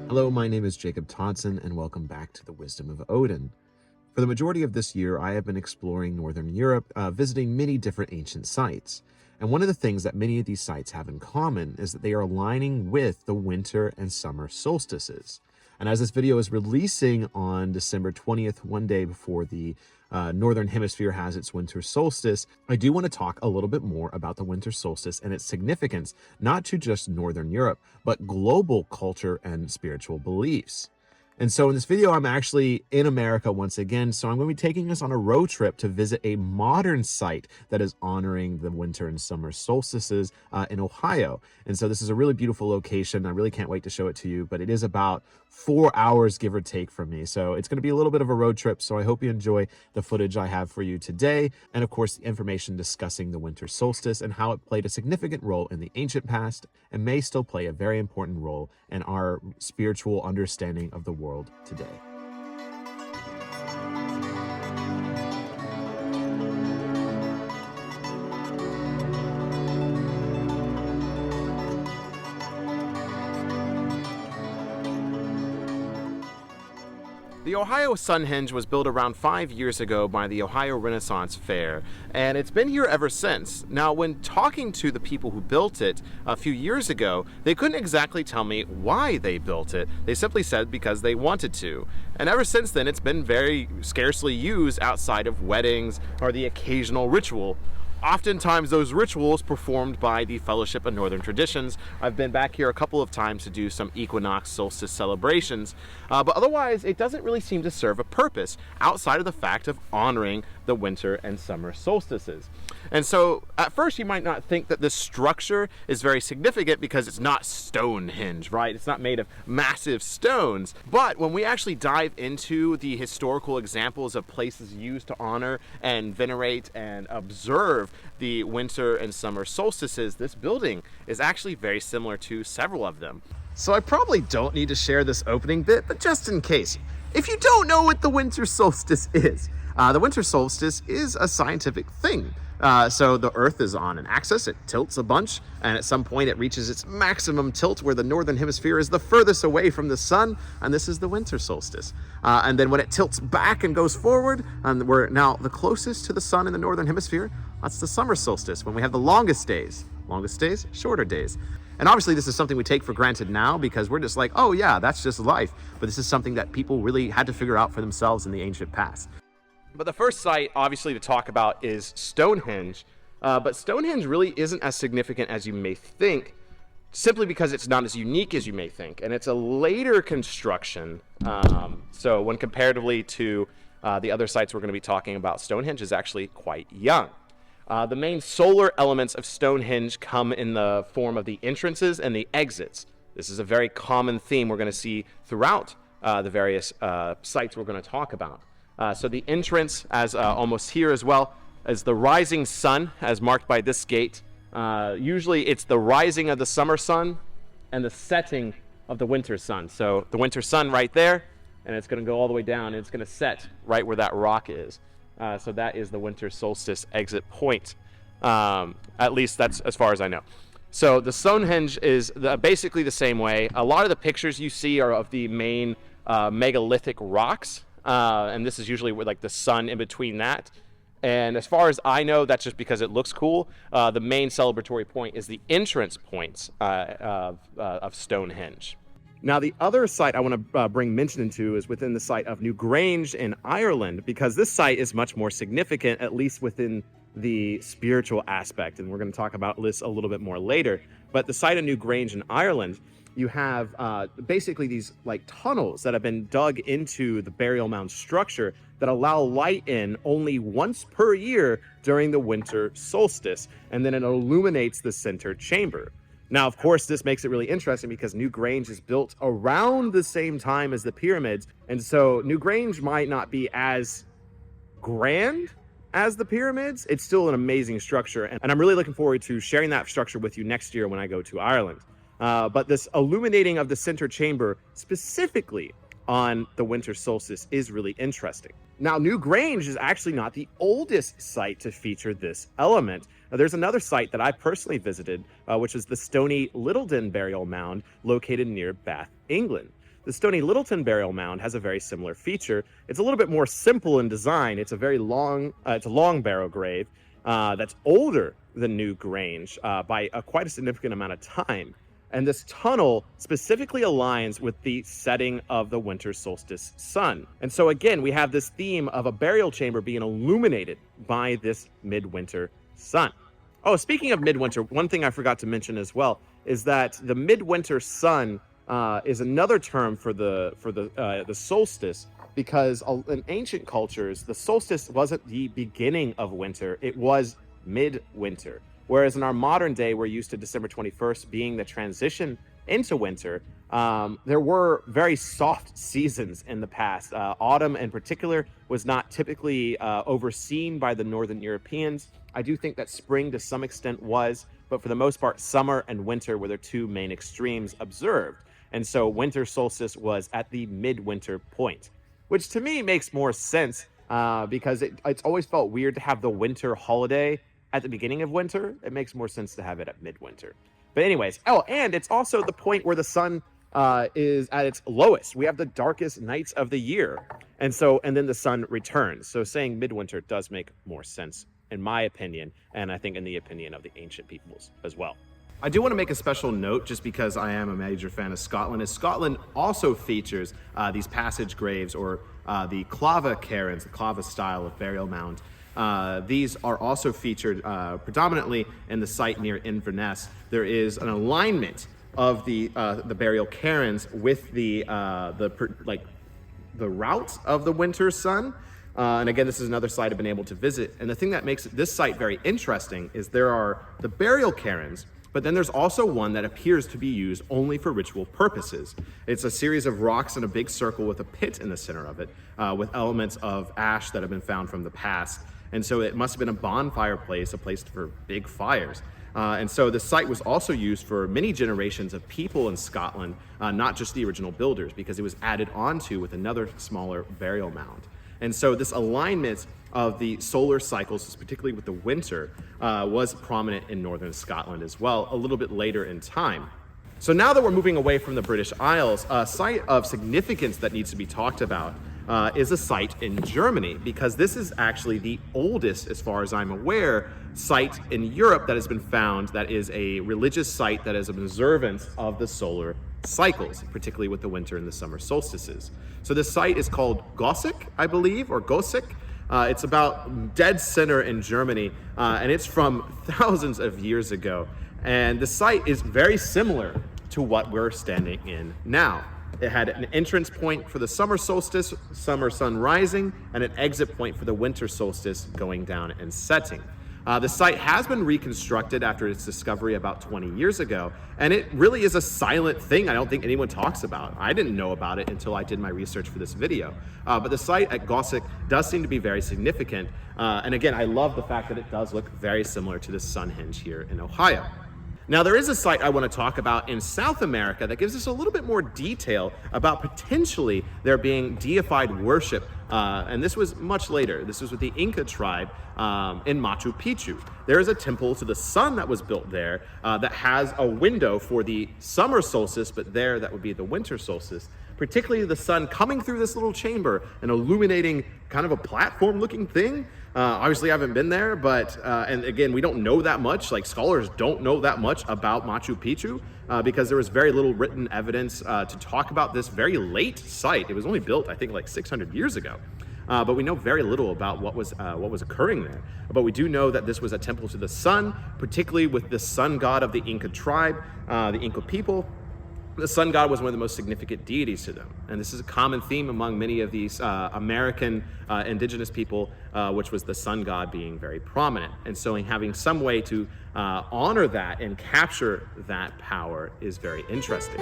Hello, my name is Jacob Toddson, and welcome back to the Wisdom of Odin. For the majority of this year, I have been exploring Northern Europe, visiting many different ancient sites. And one of the things that many of these sites have in common is that they are aligning with the winter and summer solstices. And as this video is releasing on December 20th, one day before the Northern Hemisphere has its winter solstice, I do want to talk a little bit more about the winter solstice and its significance, not to just Northern Europe, but global culture and spiritual beliefs. And so in this video, I'm actually in America once again. So I'm going to be taking us on a road trip to visit a modern site that is honoring the winter and summer solstices in Ohio. And so this is a really beautiful location. I really can't wait to show it to you, but it is about 4 hours, give or take, from me. So it's going to be a little bit of a road trip. So I hope you enjoy the footage I have for you today. And of course, the information discussing the winter solstice and how it played a significant role in the ancient past and may still play a very important role in our spiritual understanding of the world today. The Ohio Sunhenge was built around 5 years ago by the Ohio Renaissance Fair, and it's been here ever since. Now, when talking to the people who built it a few years ago, they couldn't exactly tell me why they built it. They simply said because they wanted to. And ever since then, it's been very scarcely used outside of weddings or the occasional ritual. Oftentimes those rituals performed by the Fellowship of Northern Traditions. I've been back here a couple of times to do some equinox solstice celebrations, but otherwise it doesn't really seem to serve a purpose outside of the fact of honoring the winter and summer solstices. And so at first you might not think that this structure is very significant because it's not Stonehenge, right? It's not made of massive stones. But when we actually dive into the historical examples of places used to honor and venerate and observe the winter and summer solstices, this building is actually very similar to several of them. So I probably don't need to share this opening bit, but just in case, if you don't know what the winter solstice is, the winter solstice is a scientific thing. So the Earth is on an axis, it tilts a bunch, and at some point it reaches its maximum tilt where the northern hemisphere is the furthest away from the sun, and this is the winter solstice. And then when it tilts back and goes forward, and we're now the closest to the sun in the northern hemisphere, that's the summer solstice, when we have the longest days, shorter days. And obviously this is something we take for granted now because we're just like, oh yeah, that's just life. But this is something that people really had to figure out for themselves in the ancient past. But the first site, obviously, to talk about is Stonehenge. But Stonehenge really isn't as significant as you may think, simply because it's not as unique as you may think. And it's a later construction. So when comparatively to the other sites we're going to be talking about, Stonehenge is actually quite young. The main solar elements of Stonehenge come in the form of the entrances and the exits. This is a very common theme we're going to see throughout the various sites we're going to talk about. So the entrance, as almost here as well, is the rising sun, as marked by this gate. Usually it's the rising of the summer sun and the setting of the winter sun. So the winter sun right there, and it's going to go all the way down, and it's going to set right where that rock is. So that is the winter solstice exit point. At least that's as far as I know. So the Stonehenge is basically the same way. A lot of the pictures you see are of the main megalithic rocks. And this is usually with like the sun in between that. And as far as I know, that's just because it looks cool. The main celebratory point is the entrance points of Stonehenge. Now, the other site I want to bring mention into is within the site of Newgrange in Ireland, because this site is much more significant, at least within the spiritual aspect. And we're going to talk about this a little bit more later. But the site of Newgrange in Ireland, you have basically these like tunnels that have been dug into the burial mound structure that allow light in only once per year during the winter solstice, and then it illuminates the center chamber. Now, of course, this makes it really interesting because Newgrange is built around the same time as the pyramids, and so Newgrange might not be as grand as the pyramids. It's still an amazing structure, and I'm really looking forward to sharing that structure with you next year when I go to Ireland. But this illuminating of the center chamber specifically on the winter solstice is really interesting. Now, Newgrange is actually not the oldest site to feature this element. Now, there's another site that I personally visited, which is the Stony Littleton burial mound located near Bath, England. The Stony Littleton burial mound has a very similar feature. It's a little bit more simple in design. It's a very long, it's a long barrow grave that's older than New Grange by quite a significant amount of time. And this tunnel specifically aligns with the setting of the winter solstice sun. And so again, we have this theme of a burial chamber being illuminated by this midwinter sun. Oh, speaking of midwinter, one thing I forgot to mention as well is that the midwinter sun is another term for the solstice, because in ancient cultures, the solstice wasn't the beginning of winter, it was midwinter. Whereas in our modern day, we're used to December 21st being the transition into winter. There were very soft seasons in the past. Autumn in particular was not typically overseen by the Northern Europeans. I do think that spring to some extent was, but for the most part, summer and winter were the two main extremes observed. And so winter solstice was at the midwinter point, which to me makes more sense because it's always felt weird to have the winter holiday at the beginning of winter. It makes more sense to have it at midwinter. But anyways, oh, and it's also the point where the sun is at its lowest. We have the darkest nights of the year. And then the sun returns. So saying midwinter does make more sense, in my opinion, and I think in the opinion of the ancient peoples as well. I do want to make a special note, just because I am a major fan of Scotland, is Scotland also features these passage graves, or the clava cairns, the clava style of burial mound. These are also featured predominantly in the site near Inverness. There is an alignment of the burial cairns with the route of the winter sun. And again, this is another site I've been able to visit. And the thing that makes this site very interesting is there are the burial cairns, but then there's also one that appears to be used only for ritual purposes. It's a series of rocks in a big circle with a pit in the center of it, with elements of ash that have been found from the past. And so it must have been a bonfire place, a place for big fires. And so the site was also used for many generations of people in Scotland, not just the original builders, because it was added onto with another smaller burial mound. And so this alignment of the solar cycles, particularly with the winter, was prominent in northern Scotland as well, a little bit later in time. So now that we're moving away from the British Isles, a site of significance that needs to be talked about is a site in Germany, because this is actually the oldest, as far as I'm aware, site in Europe that has been found that is a religious site that is an observance of the solar cycles, particularly with the winter and the summer solstices. So this site is called Goseck, I believe, or Goseck. It's about dead center in Germany, and it's from thousands of years ago. And the site is very similar to what we're standing in now. It had an entrance point for the summer solstice, summer sun rising, and an exit point for the winter solstice going down and setting. The site has been reconstructed after its discovery about 20 years ago, and it really is a silent thing I don't think anyone talks about. I didn't know about it until I did my research for this video. But the site at Goseck does seem to be very significant. And again, I love the fact that it does look very similar to the Stonehenge here in Ohio. Now, there is a site I want to talk about in South America that gives us a little bit more detail about potentially there being deified worship. And this was much later. This was with the Inca tribe in Machu Picchu. There is a temple to the sun that was built there that has a window for the summer solstice, but there that would be the winter solstice. Particularly the sun coming through this little chamber and illuminating kind of a platform looking thing. Obviously I haven't been there, but, and again, we don't know that much, like scholars don't know that much about Machu Picchu because there was very little written evidence to talk about this very late site. It was only built, I think, like 600 years ago. But we know very little about what was occurring there. But we do know that this was a temple to the sun, particularly with the sun god of the Inca tribe, the Inca people. The sun god was one of the most significant deities to them. And this is a common theme among many of these American indigenous people, which was the sun god being very prominent. And so having some way to honor that and capture that power is very interesting.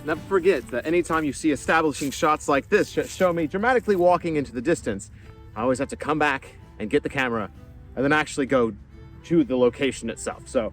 Never forget that anytime you see establishing shots like this show me dramatically walking into the distance, I always have to come back and get the camera, and then actually go to the location itself. So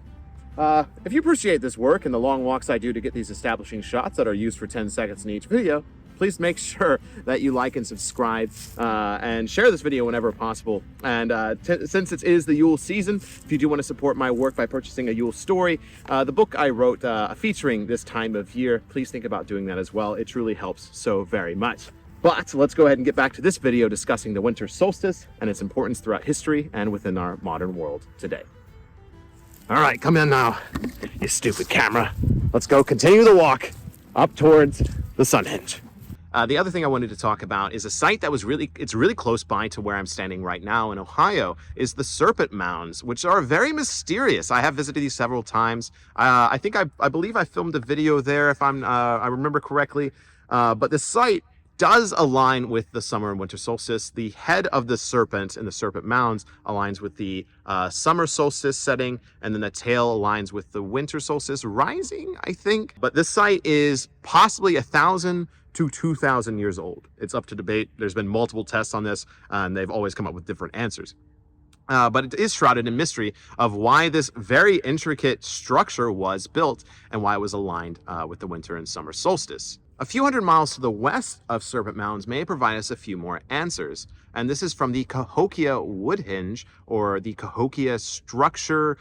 if you appreciate this work and the long walks I do to get these establishing shots that are used for 10 seconds in each video, please make sure that you like and subscribe and share this video whenever possible. And since it is the Yule season, if you do want to support my work by purchasing a Yule story, the book I wrote featuring this time of year, please think about doing that as well. It truly helps so very much. But let's go ahead and get back to this video discussing the winter solstice and its importance throughout history and within our modern world today. All right, come in now, you stupid camera. Let's go continue the walk up towards the Sunhenge. The other thing I wanted to talk about is a site that it's really close by to where I'm standing right now in Ohio, is the Serpent Mounds, which are very mysterious. I have visited these several times. I believe I filmed a video there if I remember correctly. But the site does align with the summer and winter solstice. The head of the serpent in the Serpent Mounds aligns with the summer solstice setting, and then the tail aligns with the winter solstice rising, I think. But this site is possibly 1,000 to 2,000 years old. It's up to debate. There's been multiple tests on this, and they've always come up with different answers. But it is shrouded in mystery of why this very intricate structure was built and why it was aligned with the winter and summer solstice. A few hundred miles to the west of Serpent Mounds may provide us a few more answers. And this is from the Cahokia Woodhenge, or the Cahokia structure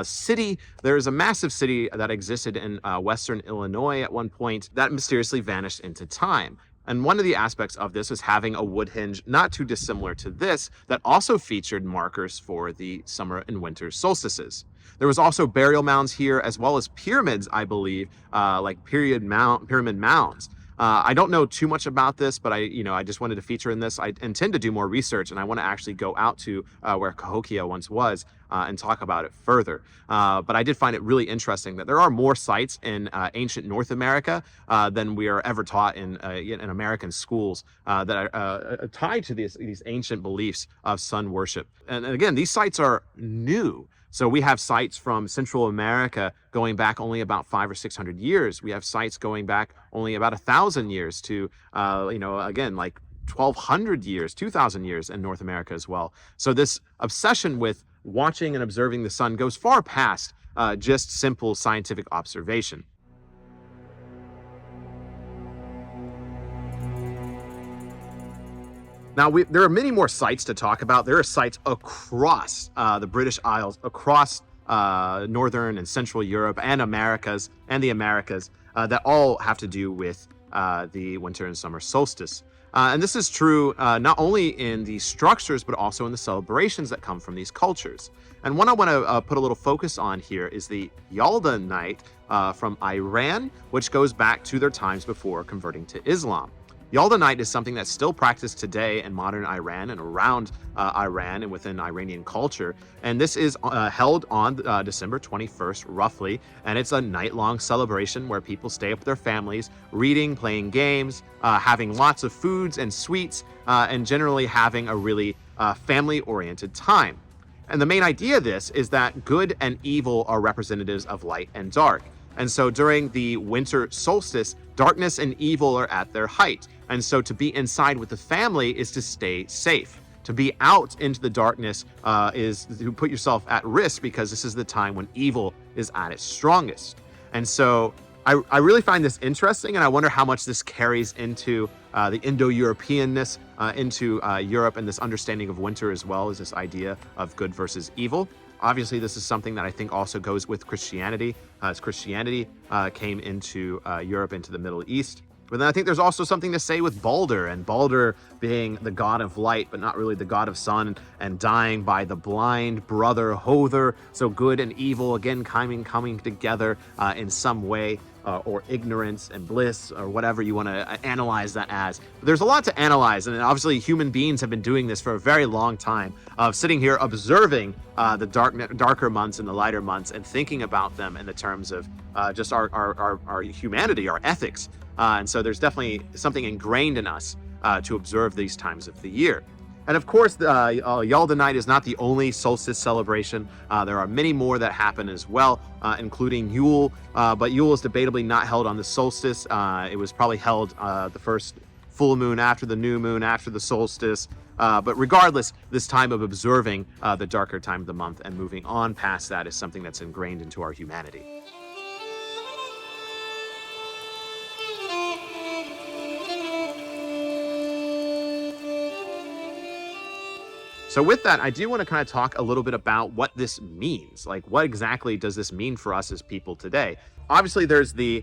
city. There is a massive city that existed in western Illinois at one point that mysteriously vanished into time. And one of the aspects of this is having a wood hinge not too dissimilar to this that also featured markers for the summer and winter solstices. There was also burial mounds here, as well as pyramids, I believe, like pyramid mounds. I don't know too much about this, but I just wanted to feature in this. I intend to do more research, and I want to actually go out to where Cahokia once was and talk about it further. But I did find it really interesting that there are more sites in ancient North America than we are ever taught in American schools that are tied to these ancient beliefs of sun worship. And again, these sites are new. So we have sites from Central America going back only about 500 or 600 years. We have sites going back only about 1,000 years to, again, like 1,200 years, 2,000 years in North America as well. So this obsession with watching and observing the sun goes far past just simple scientific observation. Now, there are many more sites to talk about. There are sites across the British Isles, across Northern and Central Europe and the Americas that all have to do with the winter and summer solstice. And this is true not only in the structures, but also in the celebrations that come from these cultures. And one I want to put a little focus on here is the Yalda night from Iran, which goes back to their times before converting to Islam. Yalda night is something that's still practiced today in modern Iran and around Iran and within Iranian culture. And this is held on December 21st, roughly. And it's a night-long celebration where people stay up with their families, reading, playing games, having lots of foods and sweets, and generally having a really family-oriented time. And the main idea of this is that good and evil are representatives of light and dark. And so during the winter solstice, darkness and evil are at their height. And so to be inside with the family is to stay safe. To be out into the darkness is to put yourself at risk, because this is the time when evil is at its strongest. And so I really find this interesting, and I wonder how much this carries into the Indo-Europeanness into Europe, and this understanding of winter as well as this idea of good versus evil. Obviously, this is something that I think also goes with Christianity, as Christianity came into Europe, into the Middle East. But then I think there's also something to say with Balder, and Balder being the god of light, but not really the god of sun, and dying by the blind brother Hother. So good and evil, again, coming together in some way, or ignorance and bliss, or whatever you want to analyze that as. But there's a lot to analyze, and obviously human beings have been doing this for a very long time, of sitting here observing the darker months and the lighter months, and thinking about them in the terms of just our humanity, our ethics. And so there's definitely something ingrained in us to observe these times of the year. And of course, Yalda night is not the only solstice celebration. There are many more that happen as well, including Yule. But Yule is debatably not held on the solstice. It was probably held the first full moon after the new moon, after the solstice. But regardless, this time of observing the darker time of the month and moving on past that is something that's ingrained into our humanity. So with that, I do want to kind of talk a little bit about what this means. Like, what exactly does this mean for us as people today? Obviously, there's the,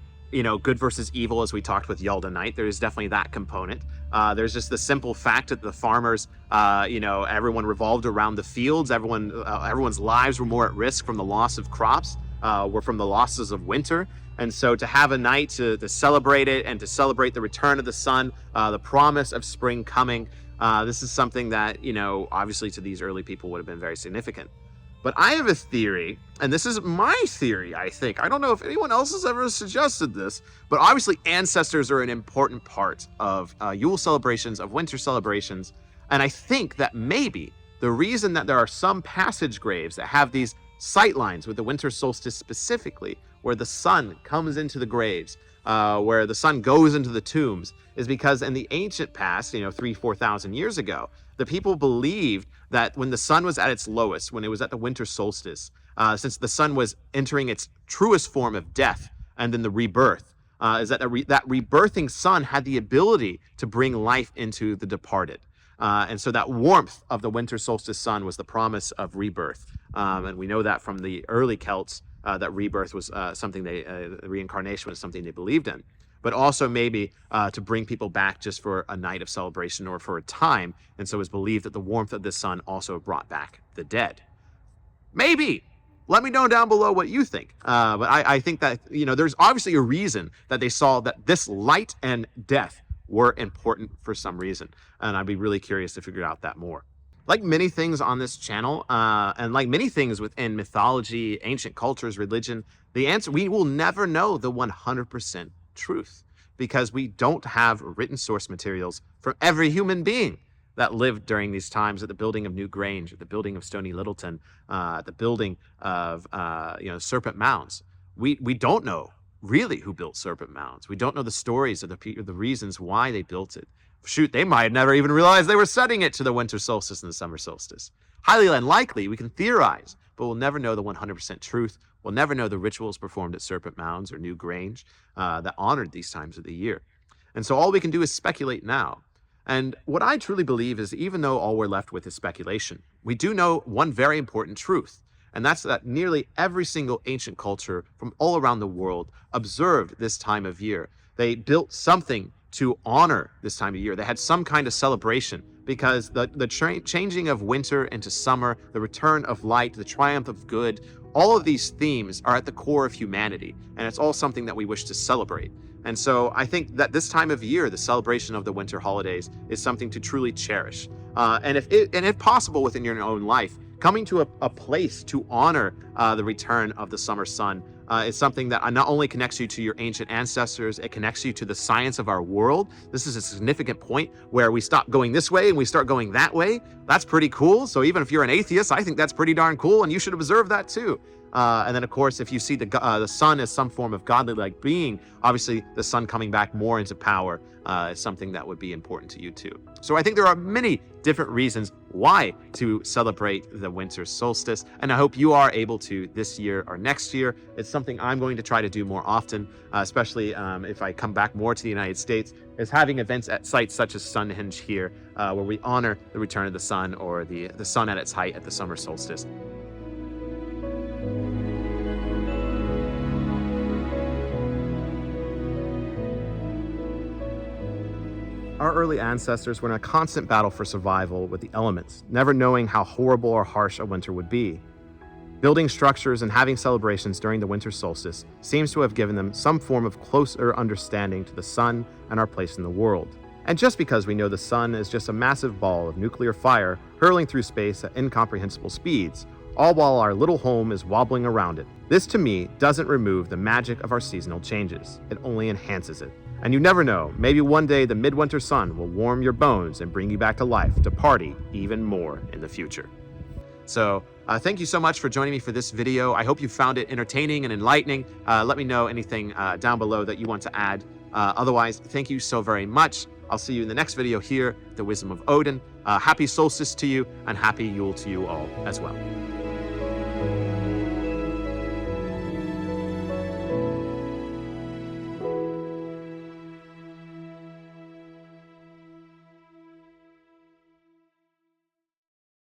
good versus evil, as we talked with Yalda Knight. There is definitely that component. There's just the simple fact that the farmers, everyone revolved around the fields. Everyone's lives were more at risk from the loss of crops, were from the losses of winter. And so to have a night to celebrate it and to celebrate the return of the sun, the promise of spring coming, this is something that, obviously to these early people would have been very significant. But I have a theory, and this is my theory, I think. I don't know if anyone else has ever suggested this, but obviously ancestors are an important part of Yule celebrations, of winter celebrations. And I think that maybe the reason that there are some passage graves that have these sight lines with the winter solstice specifically, where the sun comes into the graves, where the sun goes into the tombs, is because in the ancient past, 3,000-4,000 years ago, the people believed that when the sun was at its lowest, when it was at the winter solstice, since the sun was entering its truest form of death and then the rebirth, is that that rebirthing sun had the ability to bring life into the departed. And so that warmth of the winter solstice sun was the promise of rebirth. And we know that from the early Celts, that rebirth was something reincarnation was something they believed in. But also maybe to bring people back just for a night of celebration or for a time. And so it was believed that the warmth of the sun also brought back the dead. Maybe. Let me know down below what you think. But I think that, there's obviously a reason that they saw that this light and death were important for some reason. And I'd be really curious to figure out that more. Like many things on this channel, and like many things within mythology, ancient cultures, religion, the answer, we will never know the 100% truth because we don't have written source materials from every human being that lived during these times at the building of New Grange, at the building of Stony Littleton, at the building of Serpent Mounds. We don't know really who built Serpent Mounds. We don't know the stories of the reasons why they built it. Shoot, they might have never even realized they were setting it to the winter solstice and the summer solstice. Highly unlikely, we can theorize, but we'll never know the 100% truth. We'll never know the rituals performed at Serpent Mounds or New Grange that honored these times of the year. And so all we can do is speculate now. And what I truly believe is even though all we're left with is speculation, we do know one very important truth. And that's that nearly every single ancient culture from all around the world observed this time of year. They built something to honor this time of year. They had some kind of celebration because the changing of winter into summer, the return of light, the triumph of good, all of these themes are at the core of humanity, and it's all something that we wish to celebrate. And so I think that this time of year, the celebration of the winter holidays, is something to truly cherish. And if possible within your own life, coming to a place to honor the return of the summer sun is something that not only connects you to your ancient ancestors, it connects you to the science of our world. This is a significant point where we stop going this way and we start going that way. That's pretty cool. So even if you're an atheist, I think that's pretty darn cool, and you should observe that too. And then, of course, if you see the sun as some form of godly-like being, obviously the sun coming back more into power is something that would be important to you too. So I think there are many different reasons why to celebrate the winter solstice, and I hope you are able to this year or next year. It's something I'm going to try to do more often, especially if I come back more to the United States, is having events at sites such as Stonehenge here, where we honor the return of the sun or the sun at its height at the summer solstice. Our early ancestors were in a constant battle for survival with the elements, never knowing how horrible or harsh a winter would be. Building structures and having celebrations during the winter solstice seems to have given them some form of closer understanding to the sun and our place in the world. And just because we know the sun is just a massive ball of nuclear fire hurling through space at incomprehensible speeds, all while our little home is wobbling around it, this to me doesn't remove the magic of our seasonal changes. It only enhances it. And you never know, maybe one day the midwinter sun will warm your bones and bring you back to life to party even more in the future. So thank you so much for joining me for this video. I hope you found it entertaining and enlightening. Let me know anything down below that you want to add. Otherwise, thank you so very much. I'll see you in the next video here, The Wisdom of Odin. Happy solstice to you and happy Yule to you all as well.